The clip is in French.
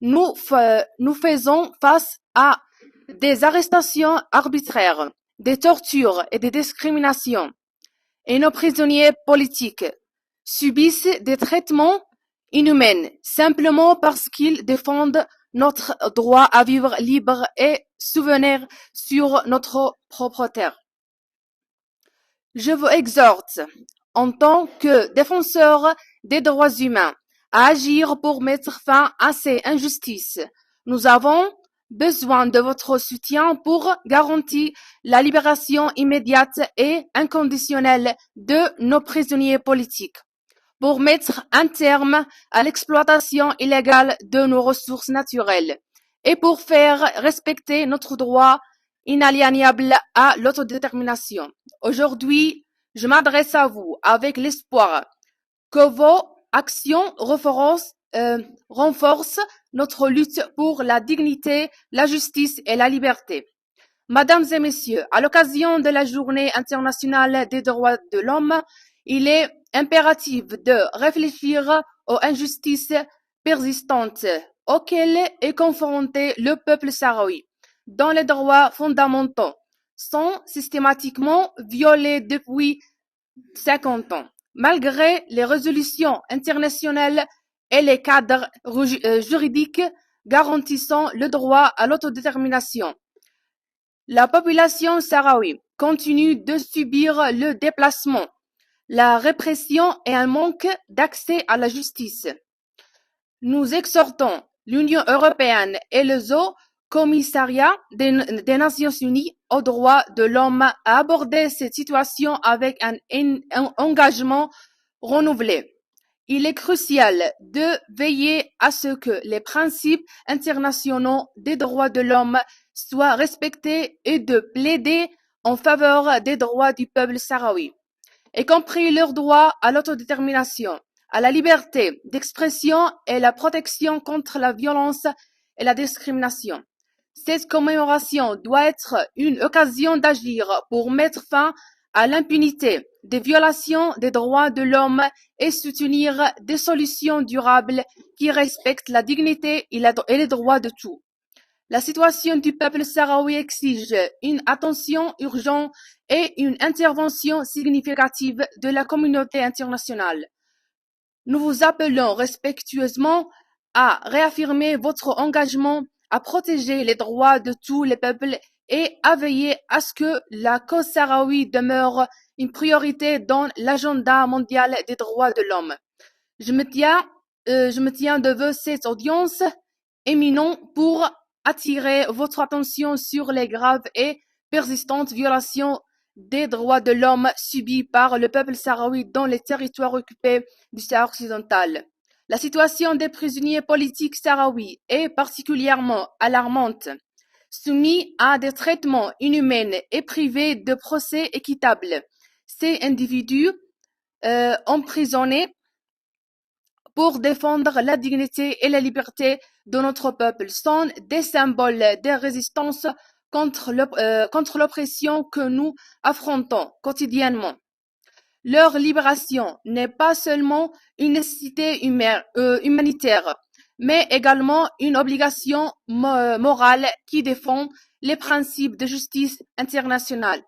nous faisons face à des arrestations arbitraires, des tortures et des discriminations. Et nos prisonniers politiques subissent des traitements inhumains simplement parce qu'ils défendent notre droit à vivre libre et souverain sur notre propre terre. Je vous exhorte, en tant que défenseur des droits humains, à agir pour mettre fin à ces injustices. Nous avons besoin de votre soutien pour garantir la libération immédiate et inconditionnelle de nos prisonniers politiques, pour mettre un terme à l'exploitation illégale de nos ressources naturelles et pour faire respecter notre droit inaliénable à l'autodétermination. Aujourd'hui, je m'adresse à vous avec l'espoir que vos actions renforcent notre lutte pour la dignité, la justice et la liberté. Mesdames et messieurs, à l'occasion de la Journée internationale des droits de l'homme, il est impératif de réfléchir aux injustices persistantes auxquelles est confronté le peuple sahraoui, dont les droits fondamentaux sont systématiquement violés depuis 50 ans. Malgré les résolutions internationales et les cadres juridiques garantissant le droit à l'autodétermination, la population sahraoui continue de subir le déplacement, la répression et un manque d'accès à la justice. Nous exhortons l'Union européenne et le Haut Commissariat des Nations Unies aux droits de l'homme à aborder cette situation avec un engagement renouvelé. Il est crucial de veiller à ce que les principes internationaux des droits de l'homme soient respectés et de plaider en faveur des droits du peuple sahraoui, y compris leur droit à l'autodétermination, à la liberté d'expression et la protection contre la violence et la discrimination. Cette commémoration doit être une occasion d'agir pour mettre fin à l'impunité des violations des droits de l'homme et soutenir des solutions durables qui respectent la dignité et les droits de tous. La situation du peuple sahraoui exige une attention urgente et une intervention significative de la communauté internationale. Nous vous appelons respectueusement à réaffirmer votre engagement à protéger les droits de tous les peuples et à veiller à ce que la cause sahraoui demeure une priorité dans l'agenda mondial des droits de l'homme. Je me tiens devant cette audience éminente pour attirer votre attention sur les graves et persistantes violations des droits de l'homme subis par le peuple sahraoui dans les territoires occupés du Sahara occidental. La situation des prisonniers politiques sahraouis est particulièrement alarmante, soumis à des traitements inhumains et privés de procès équitables. Ces individus emprisonnés pour défendre la dignité et la liberté de notre peuple sont des symboles de résistance contre l'oppression que nous affrontons quotidiennement. Leur libération n'est pas seulement une nécessité humanitaire, mais également une obligation morale qui défend les principes de justice internationale.